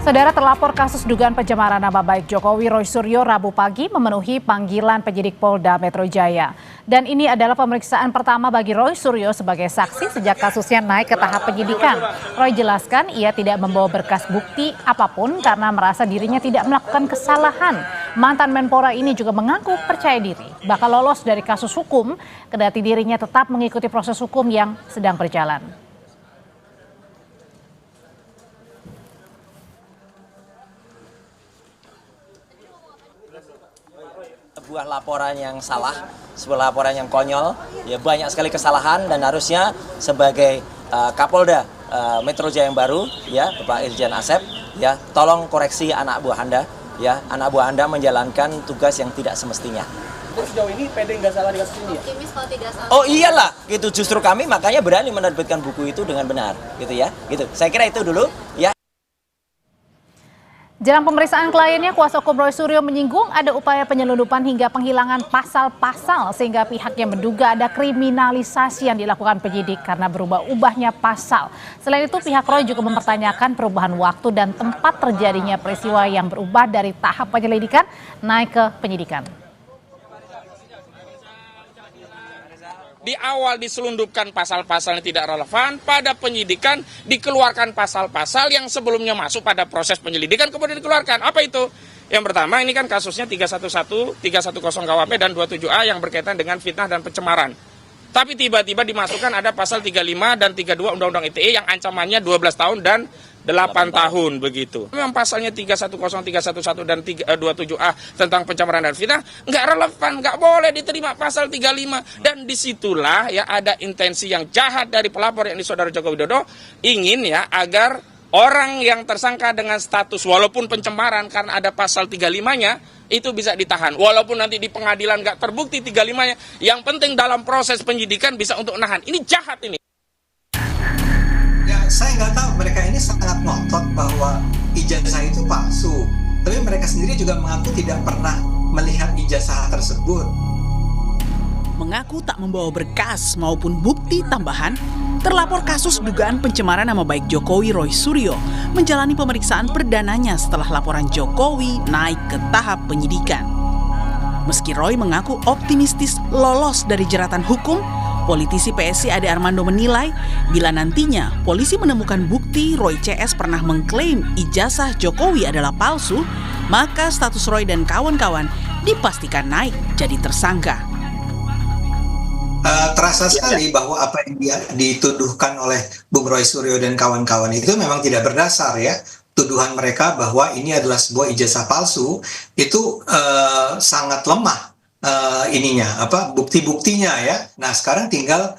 Saudara terlapor kasus dugaan pencemaran nama baik Jokowi Roy Suryo Rabu pagi memenuhi panggilan penyidik Polda Metro Jaya. Dan ini adalah pemeriksaan pertama bagi Roy Suryo sebagai saksi sejak kasusnya naik ke tahap penyidikan. Roy jelaskan ia tidak membawa berkas bukti apapun karena merasa dirinya tidak melakukan kesalahan. Mantan Menpora ini juga mengaku percaya diri bakal lolos dari kasus hukum, kendati dirinya tetap mengikuti proses hukum yang sedang berjalan. Sebuah laporan yang salah, sebuah laporan yang konyol, ya banyak sekali kesalahan dan harusnya sebagai Kapolda Metro Jaya yang baru, ya Bapak Irjen Asep, ya tolong koreksi anak buah Anda, ya anak buah Anda menjalankan tugas yang tidak semestinya. Sejauh ini PD nggak salah di kasus ini ya? Optimis kalau tidak salah. Oh iyalah, gitu justru kami makanya berani menerbitkan buku itu dengan benar, gitu ya, gitu. Saya kira itu dulu, ya. Dalam pemeriksaan kliennya, kuasa hukum Roy Suryo menyinggung ada upaya penyelundupan hingga penghilangan pasal-pasal sehingga pihaknya menduga ada kriminalisasi yang dilakukan penyidik karena berubah-ubahnya pasal. Selain itu, pihak Roy juga mempertanyakan perubahan waktu dan tempat terjadinya peristiwa yang berubah dari tahap penyelidikan naik ke penyidikan. Di awal diselundupkan pasal-pasal yang tidak relevan, pada penyidikan dikeluarkan pasal-pasal yang sebelumnya masuk pada proses penyelidikan kemudian dikeluarkan. Apa itu? Yang pertama ini kan kasusnya 311, 310 KUHP dan 27A yang berkaitan dengan fitnah dan pencemaran. Tapi tiba-tiba dimasukkan ada pasal 35 dan 32 Undang-Undang ITE yang ancamannya 12 tahun dan 8 tahun begitu. Memang pasalnya 310, 311 dan 27A tentang pencemaran dan fitnah nggak relevan, nggak boleh diterima pasal 35. Dan disitulah ya ada intensi yang jahat dari pelapor yakni Saudara Joko Widodo ingin ya agar orang yang tersangka dengan status walaupun pencemaran karena ada pasal 35-nya itu bisa ditahan. Walaupun nanti di pengadilan nggak terbukti 35-nya, yang penting dalam proses penyidikan bisa untuk nahan. Ini jahat ini. Ya, saya nggak tahu, mereka ini sangat ngotot bahwa ijazah itu palsu. Tapi mereka sendiri juga mengaku tidak pernah melihat ijazah tersebut. Mengaku tak membawa berkas maupun bukti tambahan, terlapor kasus dugaan pencemaran nama baik Jokowi Roy Suryo menjalani pemeriksaan perdananya setelah laporan Jokowi naik ke tahap penyidikan. Meski Roy mengaku optimistis lolos dari jeratan hukum, politisi PSI Ade Armando menilai bila nantinya polisi menemukan bukti Roy CS pernah mengklaim ijazah Jokowi adalah palsu, maka status Roy dan kawan-kawan dipastikan naik jadi tersangka. Terasa sekali bahwa apa yang dituduhkan oleh Bung Roy Suryo dan kawan-kawan itu memang tidak berdasar ya. Tuduhan mereka bahwa ini adalah sebuah ijazah palsu itu sangat lemah. Bukti-buktinya ya. Nah sekarang tinggal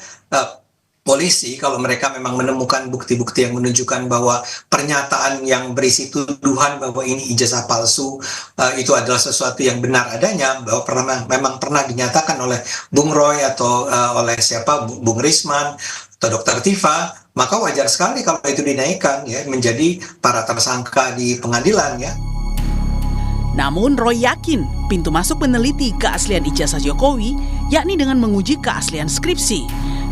polisi kalau mereka memang menemukan bukti-bukti yang menunjukkan bahwa pernyataan yang berisi tuduhan bahwa ini ijazah palsu itu adalah sesuatu yang benar adanya, bahwa memang pernah dinyatakan oleh Bung Roy atau oleh Bung Risman atau Dr. Tifa, maka wajar sekali kalau itu dinaikkan ya menjadi para tersangka di pengadilan ya. Namun Roy yakin pintu masuk meneliti keaslian ijazah Jokowi yakni dengan menguji keaslian skripsi,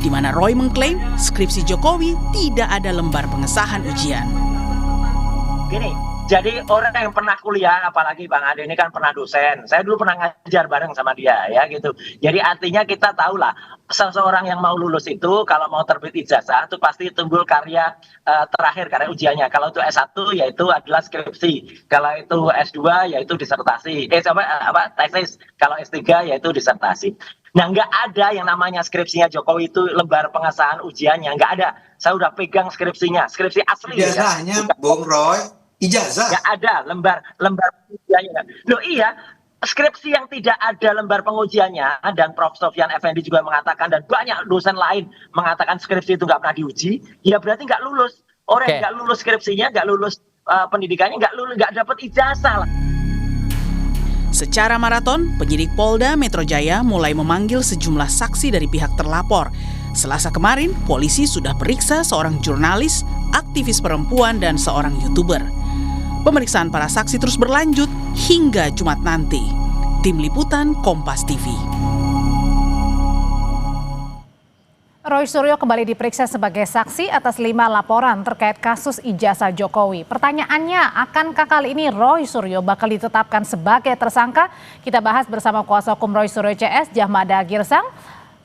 di mana Roy mengklaim skripsi Jokowi tidak ada lembar pengesahan ujian. Gini, jadi orang yang pernah kuliah, apalagi Bang Ade ini kan pernah dosen, saya dulu pernah ngajar bareng sama dia ya gitu. Jadi artinya kita tahulah seseorang yang mau lulus itu kalau mau terbit ijazah itu pasti timbul karya terakhir, karya ujiannya. Kalau itu S1 yaitu adalah skripsi, kalau itu S2 yaitu disertasi, tesis, kalau S3 yaitu disertasi. Nah nggak ada yang namanya skripsinya Jokowi itu lembar pengesahan ujiannya, nggak ada. Saya udah pegang skripsinya, skripsi asli. Ijazahnya ya. Bung Roy, ijazah. Nggak ada lembar ujiannya. Loh iya, skripsi yang tidak ada lembar pengujiannya, dan Prof. Sofyan Effendi juga mengatakan dan banyak dosen lain mengatakan skripsi itu nggak pernah diuji, ya berarti nggak lulus. Orang yang nggak lulus skripsinya, nggak lulus pendidikannya, nggak dapat ijazah lah. Secara maraton, penyidik Polda Metro Jaya mulai memanggil sejumlah saksi dari pihak terlapor. Selasa kemarin, polisi sudah periksa seorang jurnalis, aktivis perempuan, dan seorang YouTuber. Pemeriksaan para saksi terus berlanjut hingga Jumat nanti. Tim Liputan Kompas TV. Roy Suryo kembali diperiksa sebagai saksi atas 5 laporan terkait kasus ijazah Jokowi. Pertanyaannya, akankah kali ini Roy Suryo bakal ditetapkan sebagai tersangka? Kita bahas bersama kuasa hukum Roy Suryo CS, Jahmada Girsang.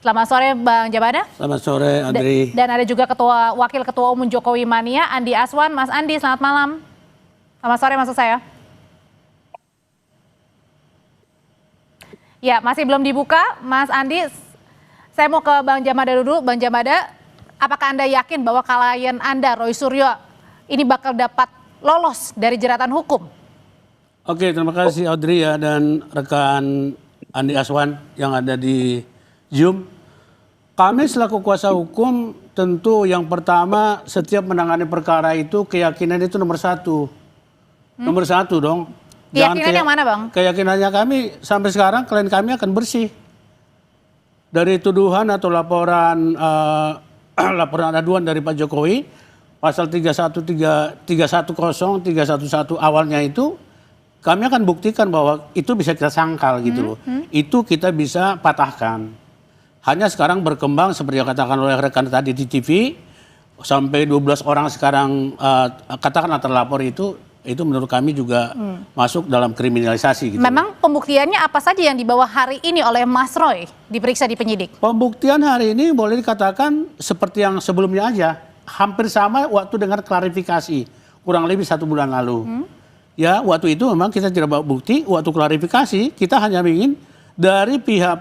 Selamat sore Bang Jahmada. Selamat sore Andri. Dan ada juga Wakil Ketua Umum Jokowi Mania, Andi Aswan. Mas Andi, selamat malam. Selamat sore maksud saya. Ya, masih belum dibuka, Mas Andi. Saya mau ke Bang Jahmada dulu. Bang Jahmada, apakah Anda yakin bahwa klien Anda, Roy Suryo, ini bakal dapat lolos dari jeratan hukum? Oke, terima kasih Audrey ya dan rekan Andi Aswan yang ada di Zoom. Kami selaku kuasa hukum tentu yang pertama setiap menangani perkara itu keyakinan itu nomor satu. Nomor satu dong. Keyakinan yang mana Bang? Keyakinannya kami sampai sekarang klien kami akan bersih. Dari tuduhan atau laporan laporan aduan dari Pak Jokowi pasal 310, 311 awalnya itu kami akan buktikan bahwa itu bisa kita sangkal gitu loh. Itu kita bisa patahkan. Hanya sekarang berkembang seperti yang katakan oleh rekan tadi di TV sampai 12 orang sekarang katakanlah terlapor itu menurut kami juga masuk dalam kriminalisasi gitu. Memang pembuktiannya apa saja yang dibawa hari ini oleh Mas Roy diperiksa di penyidik? Pembuktian hari ini boleh dikatakan seperti yang sebelumnya aja. Hampir sama waktu dengan klarifikasi. Kurang lebih 1 bulan lalu. Ya, waktu itu memang kita tidak bawa bukti. Waktu klarifikasi kita hanya ingin dari pihak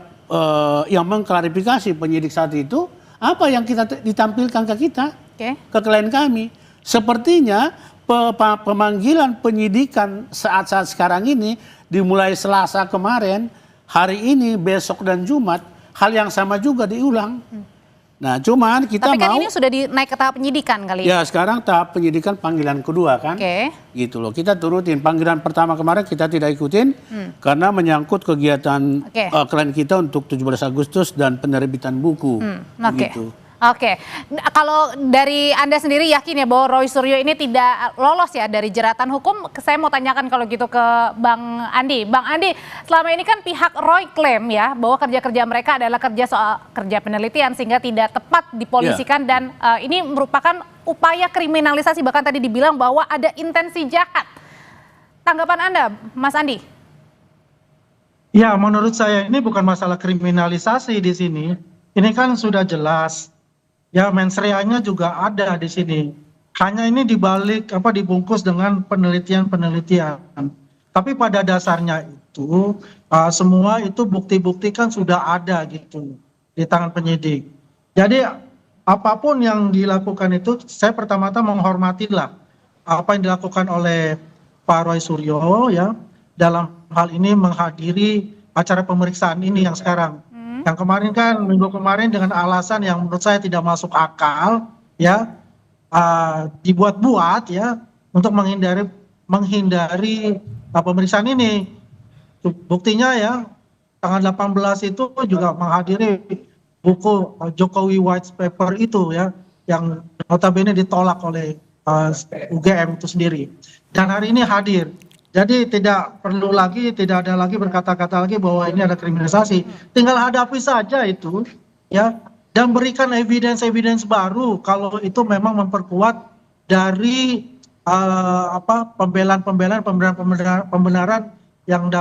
yang mengklarifikasi penyidik saat itu apa yang kita ditampilkan ke kita, ke klien kami. Sepertinya pemanggilan penyidikan saat-saat sekarang ini dimulai Selasa kemarin, hari ini, besok dan Jumat, hal yang sama juga diulang. Nah, cuman kita Tapi kan ini sudah naik ke tahap penyidikan kali ya. Sekarang tahap penyidikan panggilan kedua kan, gitu loh. Kita turutin panggilan pertama kemarin kita tidak ikutin karena menyangkut kegiatan klien kita untuk 17 Agustus dan penerbitan buku. Gitu. Oke, kalau dari Anda sendiri yakin ya bahwa Roy Suryo ini tidak lolos ya dari jeratan hukum? Saya mau tanyakan kalau gitu ke Bang Andi. Bang Andi, selama ini kan pihak Roy klaim ya bahwa kerja-kerja mereka adalah kerja penelitian sehingga tidak tepat dipolisikan dan ini merupakan upaya kriminalisasi, bahkan tadi dibilang bahwa ada intensi jahat. Tanggapan Anda, Mas Andi? Ya, menurut saya ini bukan masalah kriminalisasi di sini. Ini kan sudah jelas. Ya, mens reanya juga ada di sini. Hanya ini dibalik dibungkus dengan penelitian-penelitian. Tapi pada dasarnya itu semua itu bukti-bukti kan sudah ada gitu di tangan penyidik. Jadi apapun yang dilakukan itu saya pertama-tama menghormatilah apa yang dilakukan oleh Pak Roy Suryo ya dalam hal ini menghadiri acara pemeriksaan ini yang sekarang. Yang kemarin kan minggu kemarin dengan alasan yang menurut saya tidak masuk akal ya dibuat-buat ya untuk menghindari pemeriksaan ini. Buktinya ya tanggal 18 itu juga menghadiri buku Jokowi White Paper itu ya yang notabene ditolak oleh UGM itu sendiri. Dan hari ini hadir. Jadi tidak ada lagi berkata-kata lagi bahwa ini ada kriminalisasi. Tinggal hadapi saja itu ya dan berikan evidence baru kalau itu memang memperkuat dari pembenaran yang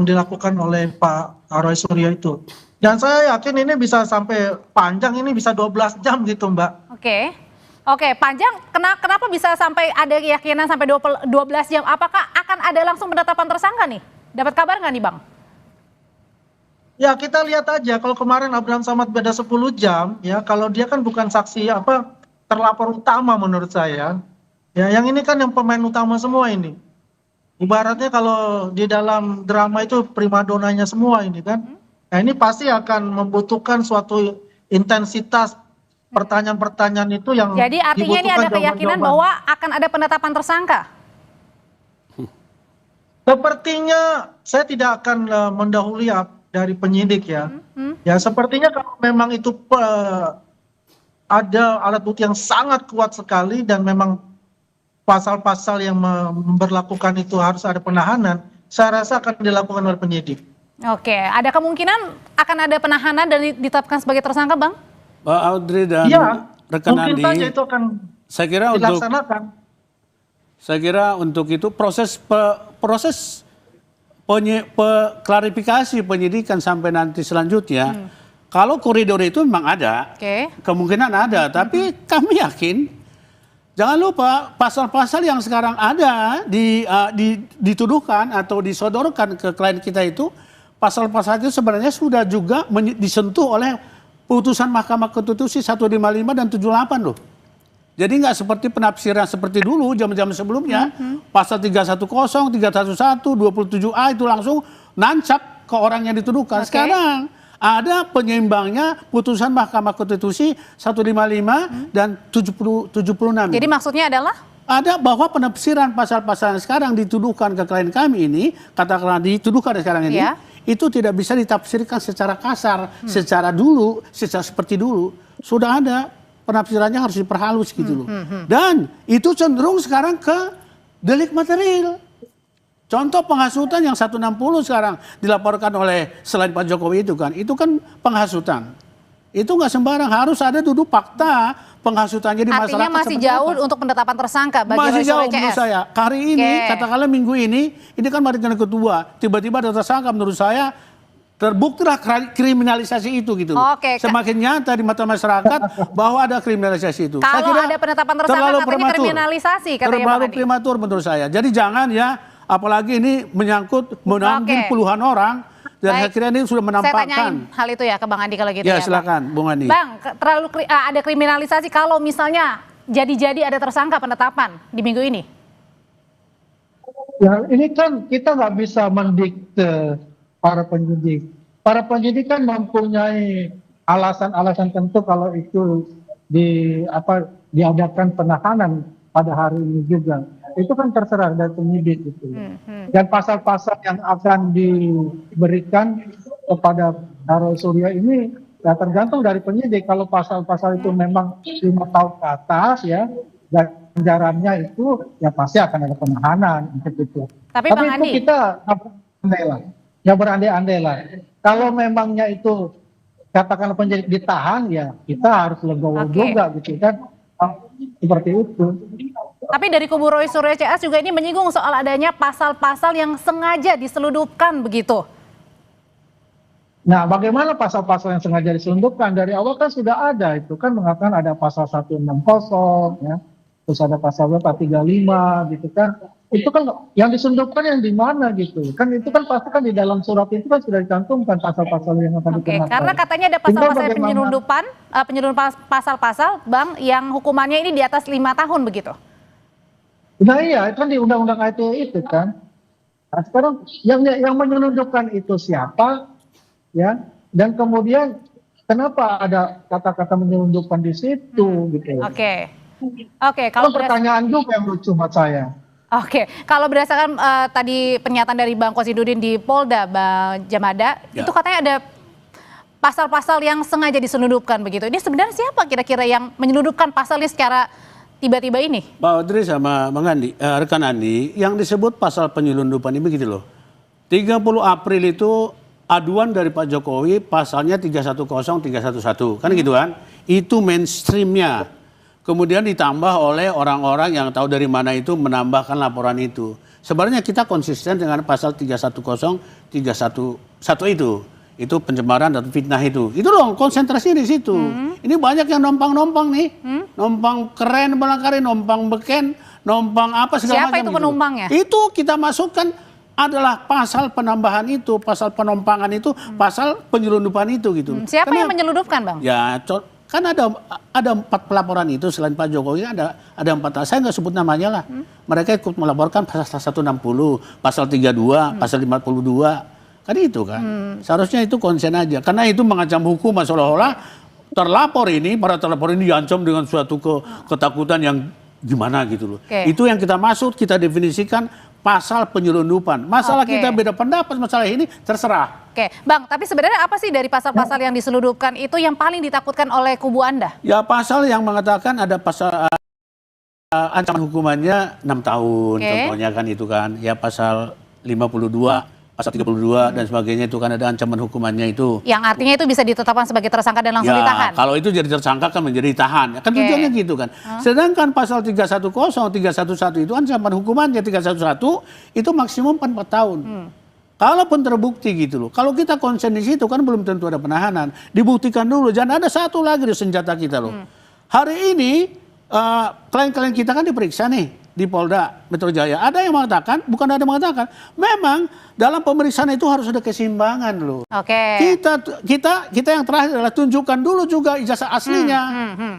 dilakukan oleh Pak Roy Suryo itu. Dan saya yakin ini bisa sampai panjang, ini bisa 12 jam gitu Mbak. Oke, panjang. Kenapa bisa sampai ada keyakinan sampai 12 jam? Apakah akan ada langsung penetapan tersangka nih? Dapat kabar nggak nih Bang? Ya kita lihat aja. Kalau kemarin Abraham Samad beda 10 jam, ya kalau dia kan bukan saksi terlapor utama menurut saya. Ya yang ini kan yang pemain utama semua ini. Ibaratnya kalau di dalam drama itu primadonanya semua ini kan. Nah ini pasti akan membutuhkan suatu intensitas pertanyaan-pertanyaan itu yang jadi artinya ini ada keyakinan bahwa akan ada penetapan tersangka? Sepertinya saya tidak akan mendahului dari penyidik ya. Ya sepertinya kalau memang itu ada alat bukti yang sangat kuat sekali dan memang pasal-pasal yang memberlakukan itu harus ada penahanan, saya rasa akan dilakukan oleh penyidik. Oke, ada kemungkinan akan ada penahanan dan ditetapkan sebagai tersangka Bang? Pak Audrey dan Ya, rekan mungkin Andi, saja itu akan saya kira dilaksanakan. untuk itu proses klarifikasi penyidikan sampai nanti selanjutnya, kalau koridor itu memang ada, kemungkinan ada, tapi kami yakin, jangan lupa pasal-pasal yang sekarang ada dituduhkan atau disodorkan ke klien kita itu, pasal-pasal itu sebenarnya sudah juga disentuh oleh putusan Mahkamah Konstitusi 155 dan 78 loh. Jadi nggak seperti penafsiran seperti dulu zaman-zaman sebelumnya, pasal 310, 311, 27A itu langsung nancap ke orang yang dituduhkan. Sekarang ada penyeimbangnya putusan Mahkamah Konstitusi 155 dan 76. Jadi maksudnya adalah? Ada bahwa penafsiran pasal-pasal yang sekarang dituduhkan ke klien kami ini, katakanlah dituduhkan sekarang ini, itu tidak bisa ditafsirkan secara kasar, secara seperti dulu. Sudah ada. Penafsirannya harus diperhalus gitu loh. Dan itu cenderung sekarang ke delik material. Contoh penghasutan yang 160 sekarang dilaporkan oleh selain Pak Jokowi itu kan penghasutan. Itu nggak sembarang, harus ada duduk fakta penghasutannya di masyarakat. Artinya masih jauh untuk penetapan tersangka bagi masih Roy jauh Suryo menurut CS. saya. Hari ini, katakanlah minggu ini kan marikan kedua, tiba-tiba ada tersangka, menurut saya terbuktilah kriminalisasi itu gitu loh. Semakin nyata di mata masyarakat bahwa ada kriminalisasi itu. Kalau ada penetapan tersangka katanya kriminalisasi, terlalu prematur menurut saya. Jadi jangan ya, apalagi ini menyangkut puluhan orang. Dan akhirnya ini sudah menampakkan. Saya tanyain hal itu ya ke Bang Andi kalau gitu ya. Ya silakan Bung Andi. Bang, ada kriminalisasi kalau misalnya jadi ada tersangka penetapan di minggu ini? Ya ini kan kita nggak bisa mendikte para penyidik. Para penyidik kan mempunyai alasan-alasan tentu kalau itu diadakan penahanan pada hari ini juga. Itu kan terserah dari penyidik itu. Dan pasal-pasal yang akan diberikan kepada Roy Suryo ini ya tergantung dari penyidik. Kalau pasal-pasal itu memang 5 tahun ke atas ya, ganjarannya itu ya pasti akan ada penahanan gitu. Tapi Bang itu Andi, kita berandai-andai lah. Kalau memangnya itu katakanlah penyidik ditahan ya kita harus legowo juga gitu kan. Seperti itu. Tapi dari kubu Roy Suryo CS juga ini menyinggung soal adanya pasal-pasal yang sengaja diseludupkan begitu. Nah, bagaimana pasal-pasal yang sengaja diselundupkan? Dari awal kan sudah ada, itu kan mengatakan ada pasal 160 ya. Terus ada pasal 435 gitu kan. Itu kan yang diselundupkan yang di mana gitu. Kan itu kan pasti kan di dalam surat itu kan sudah dicantumkan pasal-pasal yang akan dikenakan. Karena katanya ada pasal-pasal penyelundupan pasal-pasal Bang yang hukumannya ini di atas 5 tahun begitu. Nah iya, kan di Undang-Undang ITE itu kan. Nah, sekarang yang menyelundupkan itu siapa, ya? Dan kemudian kenapa ada kata-kata menyelundupkan di situ, gitu? Kalau pertanyaan juga yang lucu buat saya. Kalau berdasarkan tadi pernyataan dari Bang Kosidudin di Polda, Bang Jamada, itu katanya ada pasal-pasal yang sengaja diselundupkan begitu. Ini sebenarnya siapa kira-kira yang menyelundupkan pasalnya secara tiba-tiba ini? Pak Audrey sama Bang Andi, rekan Andi, yang disebut pasal penyelundupan ini begitu loh. 30 April itu aduan dari Pak Jokowi pasalnya 310, 311, kan gitu kan? Itu mainstreamnya. Kemudian ditambah oleh orang-orang yang tahu dari mana itu menambahkan laporan itu. Sebenarnya kita konsisten dengan pasal 310, 311 itu. Itu pencemaran dan fitnah itu. Itu dong konsentrasi di situ. Ini banyak yang nompang-nompang nih. Nompang keren barangkali, nompang beken, nompang apa segala macam. Siapa itu penumpangnya? Itu kita masukkan adalah pasal penambahan itu, pasal penompangan itu, pasal penyelundupan itu gitu. Siapa yang menyelundupkan, Bang? Ya, kan ada 4 pelaporan itu selain Pak Jokowi ada 4. Saya nggak sebut namanya lah. Mereka ikut melaporkan pasal 160, pasal 32, pasal 52. Kan itu kan. Seharusnya itu konsen aja. Karena itu mengancam hukum seolah-olah terlapor ini, para terlapor ini diancam dengan suatu ketakutan yang gimana gitu loh. Itu yang kita maksud, kita definisikan pasal penyelundupan. Masalah kita beda pendapat masalah ini terserah. Bang, tapi sebenarnya apa sih dari pasal-pasal yang diselundupkan itu yang paling ditakutkan oleh kubu Anda? Ya pasal yang mengatakan ada pasal ancaman hukumannya 6 tahun contohnya kan itu kan. Ya pasal 52 pasal 32 dan sebagainya itu kan ada ancaman hukumannya itu. Yang artinya itu bisa ditetapkan sebagai tersangka dan langsung Ya, ditahan. kalau itu jadi tersangka kan menjadi ditahan. Kan Oke. tujuannya gitu kan. Sedangkan pasal 310, 311 itu ancaman hukumannya 311 itu maksimum 4 tahun. Kalaupun terbukti gitu loh. Kalau kita konsen di situ kan belum tentu ada penahanan. Dibuktikan dulu. Jangan ada satu lagi di senjata kita loh. Hari ini klien-klien kita kan diperiksa nih di Polda Metro Jaya. Ada yang mengatakan, bukan ada yang mengatakan, memang dalam pemeriksaan itu harus ada keseimbangan loh. Oke. Kita yang terakhir adalah tunjukkan dulu juga ijazah aslinya,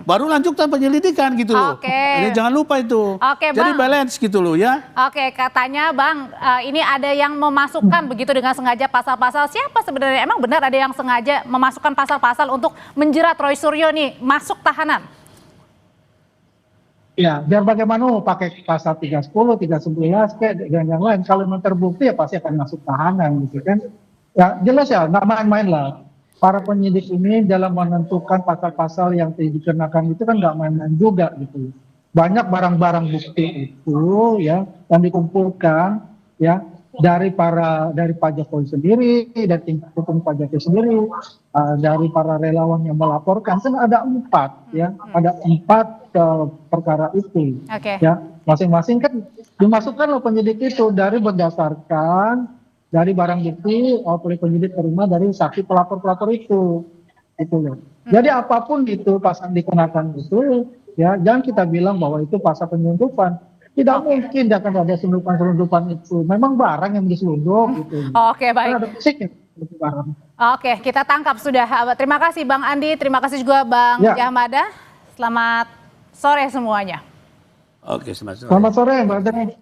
baru lanjutkan penyelidikan gitu loh. Oke. Jadi jangan lupa itu. Oke, Jadi Bang. balance gitu loh ya. Oke, katanya Bang, ini ada yang memasukkan begitu dengan sengaja pasal-pasal. Siapa sebenarnya? Emang benar ada yang sengaja memasukkan pasal-pasal untuk menjerat Roy Suryo nih masuk tahanan? Ya, biar bagaimana mau pakai pasal 310, 311, dan yang lain. Kalau memang terbukti ya pasti akan masuk tahanan gitu kan. Ya jelas ya, nggak main-main lah. Para penyidik ini dalam menentukan pasal-pasal yang dikenakan itu kan nggak main-main juga gitu. Banyak barang-barang bukti itu ya yang dikumpulkan ya dari Pak Jokowi sendiri, dari tim hukum Pak Jokowi sendiri, dari para relawan yang melaporkan kan ada 4 ya, ada 4 perkara itu. Oke. Ya, masing-masing kan dimasukkan loh penyidik itu dari berdasarkan dari barang bukti oleh penyidik terima dari saksi pelapor-pelapor itu loh. Jadi apapun itu pasal dikenakan itu ya jangan kita bilang bahwa itu pasal penyelundupan. Tidak mungkin akan ada selundupan itu. Memang barang yang diselundup gitu. Oke, baik. Karena ada fisiknya barang. Oke, kita tangkap sudah. Terima kasih Bang Andi, terima kasih juga Bang Jahmada. Selamat sore semuanya. Oke, selamat sore. Selamat sore Mbak Deni.